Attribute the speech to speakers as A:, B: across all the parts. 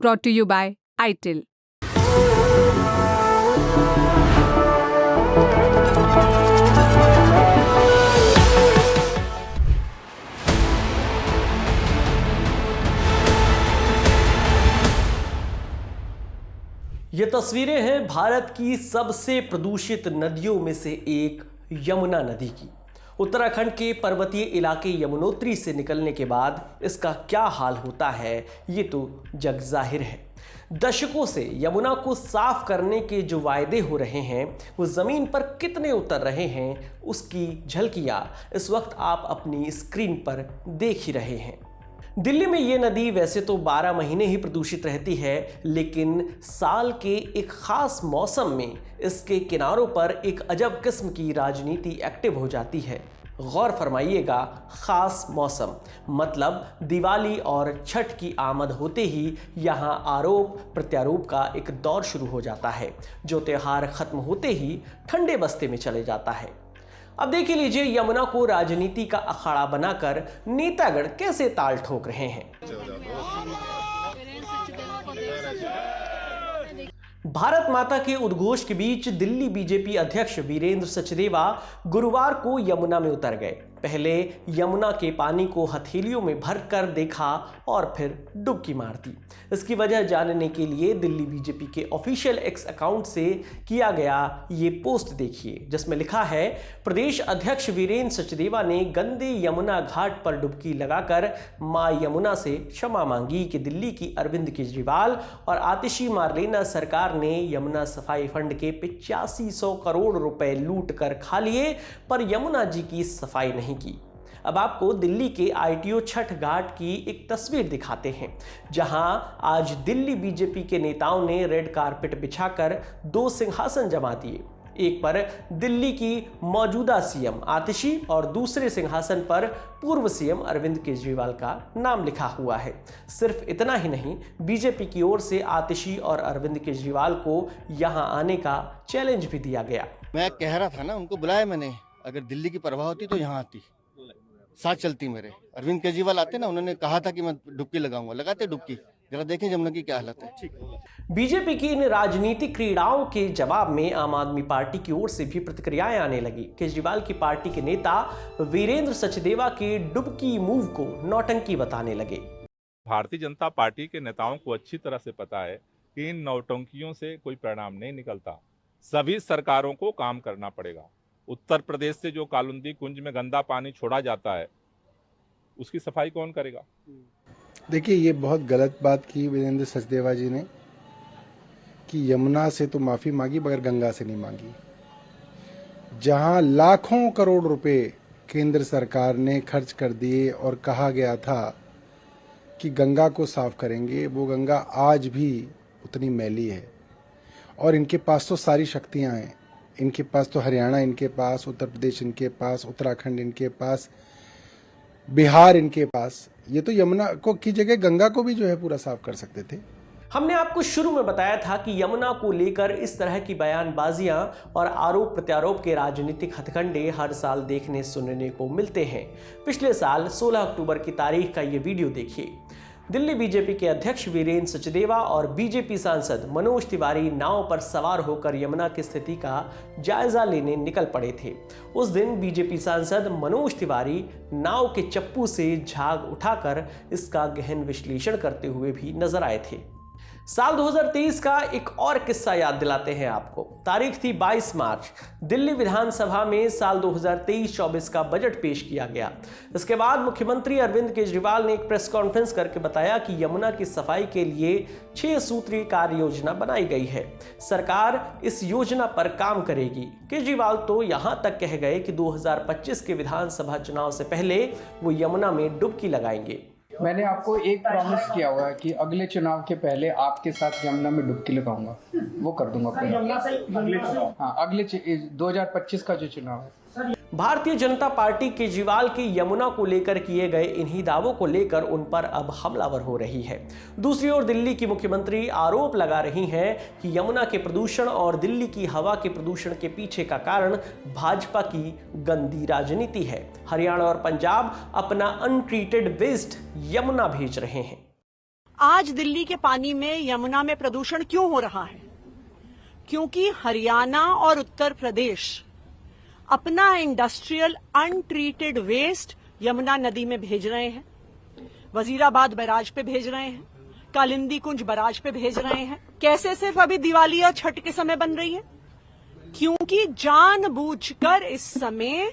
A: brought to you by ITIL.
B: ये तस्वीरें हैं भारत की सबसे प्रदूषित नदियों में से एक यमुना नदी की। उत्तराखंड के पर्वतीय इलाके यमुनोत्री से निकलने के बाद इसका क्या हाल होता है ये तो जग जाहिर है। दशकों से यमुना को साफ करने के जो वायदे हो रहे हैं वो ज़मीन पर कितने उतर रहे हैं उसकी झलकियाँ इस वक्त आप अपनी स्क्रीन पर देख ही रहे हैं। दिल्ली में ये नदी वैसे तो 12 महीने ही प्रदूषित रहती है, लेकिन साल के एक खास मौसम में इसके किनारों पर एक अजब किस्म की राजनीति एक्टिव हो जाती है। गौर फरमाइएगा, खास मौसम मतलब दिवाली और छठ की आमद होते ही यहाँ आरोप प्रत्यारोप का एक दौर शुरू हो जाता है, जो त्यौहार खत्म होते ही ठंडे बस्ते में चले जाता है। अब देख लीजिए यमुना को राजनीति का अखाड़ा बनाकर नेतागण कैसे ताल ठोक रहे हैं। भारत माता के उद्घोष के बीच दिल्ली बीजेपी अध्यक्ष वीरेंद्र सचदेवा गुरुवार को यमुना में उतर गए। पहले यमुना के पानी को हथेलियों में भरकर देखा और फिर डुबकी मार दी। इसकी वजह जानने के लिए दिल्ली बीजेपी के ऑफिशियल एक्स अकाउंट से किया गया ये पोस्ट देखिए, जिसमें लिखा है, प्रदेश अध्यक्ष वीरेंद्र सचदेवा ने गंदे यमुना घाट पर डुबकी लगाकर मां यमुना से क्षमा मांगी कि दिल्ली की अरविंद केजरीवाल और आतिशी मार्लेना सरकार ने यमुना सफाई फंड के 8500 करोड़ रुपए लूट कर खा लिए, पर यमुना जी की सफाई नहीं की। अब आपको दिल्ली के आईटीओ छठ घाट की एक तस्वीर दिखाते हैं, जहां आज दिल्ली बीजेपी के नेताओं ने रेड कारपेट बिछाकर 2 सिंहासन जमा दिए। एक पर दिल्ली की मौजूदा सीएम आतिशी और दूसरे सिंहासन पर पूर्व सीएम अरविंद केजरीवाल का नाम लिखा हुआ है। सिर्फ इतना ही नहीं, बीजेपी की ओर से आतिशी और अरविंद केजरीवाल को यहां आने का चैलेंज भी दिया गया।
C: मैं कह रहा था ना, उनको बुलाया मैंने, अगर दिल्ली की परवाह होती तो यहाँ आती, साथ चलती मेरे। अरविंद केजरीवाल आते ना, उन्होंने कहा था कि मैं डुबकी लगाऊंगा, लगाते डुबकी। जरा देखें यमुना की क्या हालत है।
B: बीजेपी की इन राजनीतिक क्रीड़ाओं के जवाब में आम आदमी पार्टी की ओर से भी प्रतिक्रियाएं आने लगी। केजरीवाल की पार्टी के नेता वीरेंद्र सचदेवा के डुबकी मूव को नौटंकी बताने लगे।
D: भारतीय जनता पार्टी के नेताओं को अच्छी तरह से पता है कि इन नौटंकियों से कोई परिणाम नहीं निकलता। सभी सरकारों को काम करना पड़ेगा। उत्तर प्रदेश से जो कालुंदी कुंज में गंदा पानी छोड़ा जाता है, उसकी सफाई कौन करेगा?
E: देखिए, ये बहुत गलत बात की वीरेंद्र सचदेवा जी ने कि यमुना से तो माफ़ी मांगी मगर गंगा से नहीं मांगी। जहां लाखों करोड़ रुपए केंद्र सरकार ने खर्च कर दिए और कहा गया था कि गंगा को साफ करेंगे, वो गंगा आज भी उतनी मैली है। और इनके पास तो सारी शक्तियां हैं। इनके पास तो हरियाणा इनके पास, उत्तर प्रदेश इनके पास, उत्तराखंड इनके पास, बिहार इनके पास। ये तो यमुना को की जगह गंगा को भी जो है पूरा साफ कर सकते थे।
B: हमने आपको शुरू में बताया था कि यमुना को लेकर इस तरह की बयानबाजियां और आरोप प्रत्यारोप के राजनीतिक हथकंडे हर साल देखने सुनने को मिलते हैं। पिछले साल 16 अक्टूबर की तारीख का ये वीडियो देखिए। दिल्ली बीजेपी के अध्यक्ष वीरेंद्र सचदेवा और बीजेपी सांसद मनोज तिवारी नाव पर सवार होकर यमुना की स्थिति का जायजा लेने निकल पड़े थे। उस दिन बीजेपी सांसद मनोज तिवारी नाव के चप्पू से झाग उठाकर इसका गहन विश्लेषण करते हुए भी नजर आए थे। साल 2023 का एक और किस्सा याद दिलाते हैं आपको। तारीख थी 22 मार्च। दिल्ली विधानसभा में साल 2023-24 का बजट पेश किया गया। इसके बाद मुख्यमंत्री अरविंद केजरीवाल ने एक प्रेस कॉन्फ्रेंस करके बताया कि यमुना की सफाई के लिए 6 सूत्रीय कार्य योजना बनाई गई है। सरकार इस योजना पर काम करेगी। केजरीवाल तो यहां तक कह गए कि 2025 के विधानसभा चुनाव से पहले वो यमुना में डुबकी लगाएंगे।
F: मैंने आपको एक प्रॉमिस किया हुआ है कि अगले चुनाव के पहले आपके साथ यमुना में डुबकी लगाऊंगा, वो कर दूंगा। हाँ, अगले 2025 का जो चुनाव है।
B: भारतीय जनता पार्टी केजरीवाल की यमुना को लेकर किए गए इन्हीं दावों को लेकर उन पर अब हमलावर हो रही है। दूसरी ओर दिल्ली की मुख्यमंत्री आरोप लगा रही हैं कि यमुना के प्रदूषण और दिल्ली की हवा के प्रदूषण के पीछे का कारण भाजपा की गंदी राजनीति है। हरियाणा और पंजाब अपना अनट्रीटेड वेस्ट यमुना भेज रहे हैं।
G: आज दिल्ली के पानी में, यमुना में प्रदूषण क्यों हो रहा है? क्योंकि हरियाणा और उत्तर प्रदेश अपना इंडस्ट्रियल अनट्रीटेड वेस्ट यमुना नदी में भेज रहे हैं, वजीराबाद बैराज पे भेज रहे हैं, कालिंदी कुंज बैराज पे भेज रहे हैं। कैसे सिर्फ अभी दिवाली और छठ के समय बन रही है? क्योंकि जानबूझकर इस समय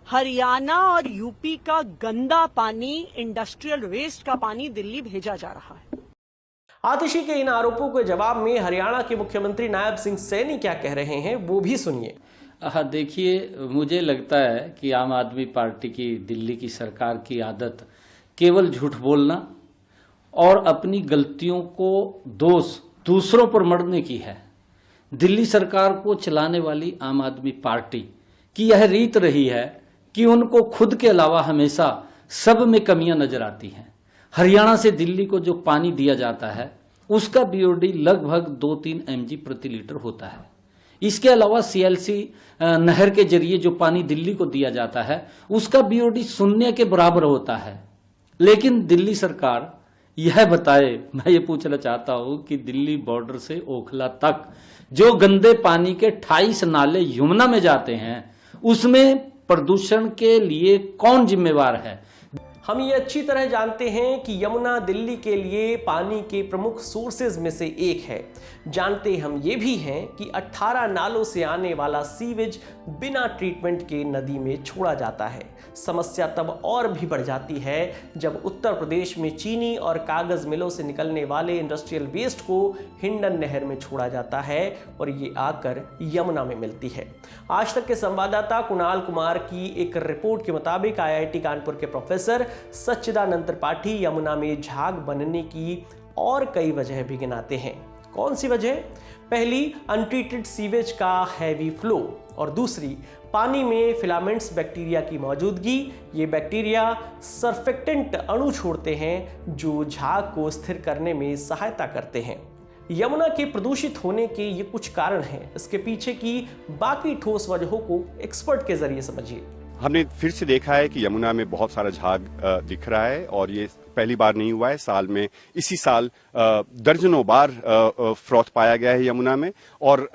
G: हरियाणा और यूपी का गंदा पानी, इंडस्ट्रियल वेस्ट का पानी दिल्ली भेजा जा रहा है।
B: आतिशी के इन आरोपों के जवाब में हरियाणा के मुख्यमंत्री नायब सिंह सैनी क्या कह रहे हैं, वो भी सुनिए।
H: देखिए, मुझे लगता है कि आम आदमी पार्टी की, दिल्ली की सरकार की आदत केवल झूठ बोलना और अपनी गलतियों को दोष दूसरों पर मढ़ने की है। दिल्ली सरकार को चलाने वाली आम आदमी पार्टी की यह रीत रही है कि उनको खुद के अलावा हमेशा सब में कमियां नजर आती हैं। हरियाणा से दिल्ली को जो पानी दिया जाता है उसका बीओडी लगभग 2-3 mg प्रति लीटर होता है। इसके अलावा सीएलसी नहर के जरिए जो पानी दिल्ली को दिया जाता है उसका बीओडी 0 के बराबर होता है। लेकिन दिल्ली सरकार यह बताए, मैं ये पूछना चाहता हूं कि दिल्ली बॉर्डर से ओखला तक जो गंदे पानी के 28 नाले यमुना में जाते हैं उसमें प्रदूषण के लिए कौन जिम्मेवार है?
B: हम ये अच्छी तरह जानते हैं कि यमुना दिल्ली के लिए पानी के प्रमुख सोर्सेज में से एक है। जानते हम ये भी हैं कि 18 नालों से आने वाला सीवेज बिना ट्रीटमेंट के नदी में छोड़ा जाता है। समस्या तब और भी बढ़ जाती है जब उत्तर प्रदेश में चीनी और कागज मिलों से निकलने वाले इंडस्ट्रियल वेस्ट को हिंडन नहर में छोड़ा जाता है और ये आकर यमुना में मिलती है। आज तक के संवाददाता कुणाल कुमार की एक रिपोर्ट के मुताबिक आईआईटी कानपुर के प्रोफेसर सच्चिदानंद त्रिपाठी यमुना में झाग बनने की और कई वजह भी गिनाते हैं। कौन सी वजह? पहली, अनट्रीटेड सीवेज का हैवी फ्लो और दूसरी, पानी में फिलामेंट्स बैक्टीरिया की मौजूदगी। ये बैक्टीरिया सर्फेक्टेंट अणु छोड़ते हैं जो झाग को स्थिर करने में सहायता करते हैं। यमुना के प्रदूषित होने के ये कुछ कारण हैं। इसके पीछे की बाकी ठोस वजहों को एक्सपर्ट के जरिए समझिए।
I: हमने फिर से देखा है कि यमुना में बहुत सारा झाग दिख रहा है और ये पहली बार नहीं हुआ है। साल में, इसी साल दर्जनों बार फ्रॉथ पाया गया है यमुना में और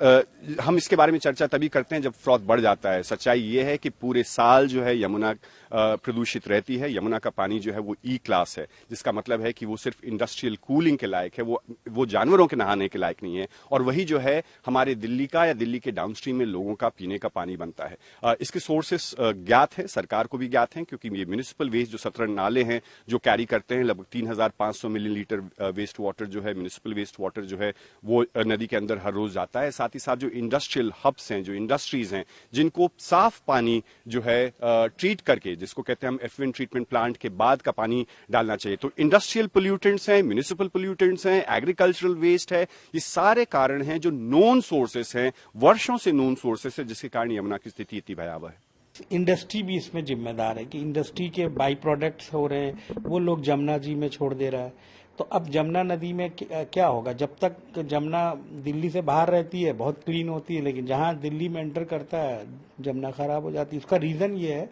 I: हम इसके बारे में चर्चा तभी करते हैं जब फ्रॉथ बढ़ जाता है। सच्चाई ये है कि पूरे साल जो है यमुना प्रदूषित रहती है। यमुना का पानी जो है वो ई क्लास है, जिसका मतलब है कि वो सिर्फ इंडस्ट्रियल कूलिंग के लायक है, वो जानवरों के नहाने के लायक नहीं है और वही जो है हमारे दिल्ली का या दिल्ली के डाउनस्ट्रीम में लोगों का पीने का पानी बनता है। इसके सोर्सेस ज्ञात है, सरकार को भी ज्ञात है, क्योंकि ये म्युनिसिपल वेस्ट जो 17 नाले हैं जो कैरी करते हैं, लगभग 3500 मिलीलीटर वेस्ट वाटर जो है, म्युनिसिपल वेस्ट वाटर जो है वो नदी के अंदर हर रोज जाता है। साथ ही साथ जो इंडस्ट्रियल हब्स हैं, जो इंडस्ट्रीज हैं जिनको साफ पानी जो है ट्रीट करके, जिसको कहते हैं हम एफलुएंट ट्रीटमेंट प्लांट के बाद का पानी डालना चाहिए, तो इंडस्ट्रियल पोल्यूटेंट्स हैं, म्युनिसिपल पोल्यूटेंट्स हैं, एग्रीकल्चरल वेस्ट है, ये सारे कारण हैं जो नोन सोर्सेस हैं, वर्षों से नोन सोर्सेस है, जिसके कारण यमुना की स्थिति इतनी भयावह है।
J: इंडस्ट्री भी इसमें जिम्मेदार है कि इंडस्ट्री के बाई प्रोडक्ट्स हो रहे हैं वो लोग जमुना जी में छोड़ दे रहा है। तो अब जमुना नदी में क्या होगा? जब तक जमुना दिल्ली से बाहर रहती है बहुत क्लीन होती है, लेकिन जहां दिल्ली में एंटर करता है जमुना खराब हो जाती है। उसका रीजन ये है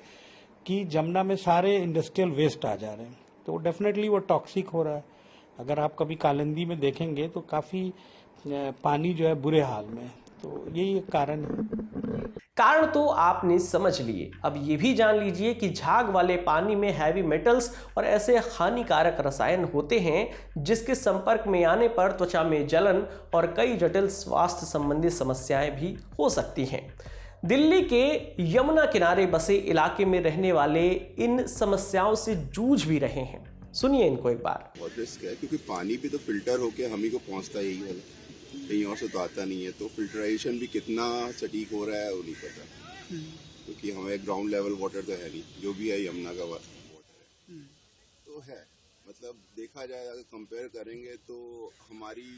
J: कि जमुना में सारे इंडस्ट्रियल वेस्ट आ जा रहे हैं, तो डेफिनेटली वो टॉक्सिक हो रहा है। अगर आप कभी कालिंदी में देखेंगे तो काफी पानी जो है बुरे हाल में है, तो यही एक कारण है।
B: कारण तो आपने समझ लिए, अब ये भी जान लीजिए कि झाग वाले पानी में हैवी मेटल्स और ऐसे हानिकारक रसायन होते हैं जिसके संपर्क में आने पर त्वचा में जलन और कई जटिल स्वास्थ्य संबंधी समस्याएं भी हो सकती हैं। दिल्ली के यमुना किनारे बसे इलाके में रहने वाले इन समस्याओं से जूझ भी रहे हैं। सुनिए इनको एक बार।
K: बहुत रिस्क है क्योंकि पानी भी तो फिल्टर होके हम ही को पहुंचता यही है, कहीं और से तो आता नहीं है, तो फिल्ट्रेशन भी कितना सटीक हो रहा है वो नहीं पता, क्योंकि हमें ग्राउंड लेवल वाटर तो है नहीं, जो भी है यमुना का वाटर है तो है। मतलब देखा जाए अगर कंपेयर करेंगे तो हमारी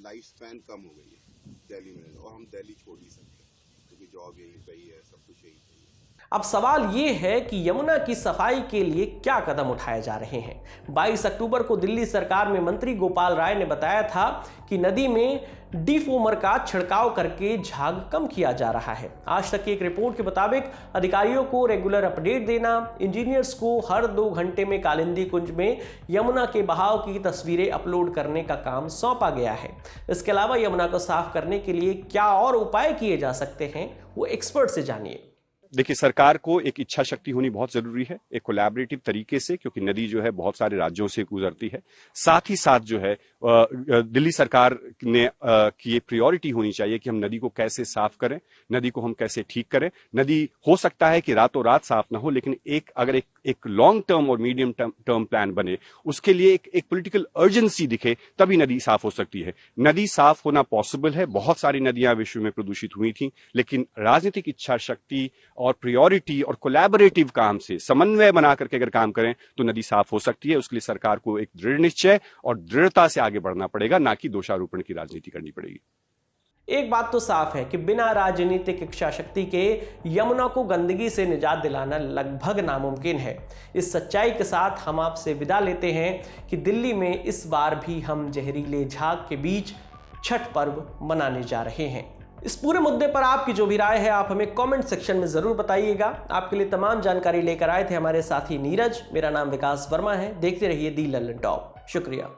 K: लाइफ स्पैन कम हो गई है दिल्ली में, और हम दिल्ली छोड़ नहीं सकते क्योंकि जॉब यहीं पे ही है, सब कुछ यहीं पे ही है।
B: अब सवाल ये है कि यमुना की सफाई के लिए क्या कदम उठाए जा रहे हैं। 22 अक्टूबर को दिल्ली सरकार में मंत्री गोपाल राय ने बताया था कि नदी में डिफोमर का छिड़काव करके झाग कम किया जा रहा है। आज तक की एक रिपोर्ट के मुताबिक अधिकारियों को रेगुलर अपडेट देना, इंजीनियर्स को हर 2 घंटे में कालिंदी कुंज में यमुना के बहाव की तस्वीरें अपलोड करने का काम सौंपा गया है। इसके अलावा यमुना को साफ करने के लिए क्या और उपाय किए जा सकते हैं, वो एक्सपर्ट से जानिए।
I: देखिए, सरकार को एक इच्छा शक्ति होनी बहुत जरूरी है, एक कोलैबोरेटिव तरीके से, क्योंकि नदी जो है बहुत सारे राज्यों से गुजरती है। साथ ही साथ जो है दिल्ली सरकार ने की ये प्रायोरिटी होनी चाहिए कि हम नदी को कैसे साफ करें, नदी को हम कैसे ठीक करें। नदी हो सकता है कि रातों रात साफ ना हो, लेकिन अगर एक लॉन्ग टर्म और मीडियम टर्म प्लान बने, उसके लिए एक पॉलिटिकल अर्जेंसी दिखे, तभी नदी साफ हो सकती है। नदी साफ होना पॉसिबल है। बहुत सारी नदियां विश्व में प्रदूषित हुई थी, लेकिन राजनीतिक इच्छा शक्ति और प्रायोरिटी और कोलैबोरेटिव काम से, समन्वय बना करके अगर काम करें तो नदी साफ हो सकती है। उसके लिए सरकार को एक दृढ़ निश्चय और दृढ़ता से आगे बढ़ना पड़ेगा, ना कि दोषारोपण की राजनीति करनी पड़ेगी।
B: एक बात तो साफ है कि बिना राजनीतिक इच्छा शक्ति के यमुना को गंदगी से निजात दिलाना लगभग नामुमकिन है। इस सच्चाई के साथ हम आपसे विदा लेते हैं कि दिल्ली में इस बार भी हम जहरीले झाग के बीच छठ पर्व मनाने जा रहे हैं। इस पूरे मुद्दे पर आपकी जो भी राय है आप हमें कमेंट सेक्शन में जरूर बताइएगा। आपके लिए तमाम जानकारी लेकर आए थे हमारे साथी नीरज। मेरा नाम विकास वर्मा है। देखते रहिए दी लल्लन टॉप। शुक्रिया।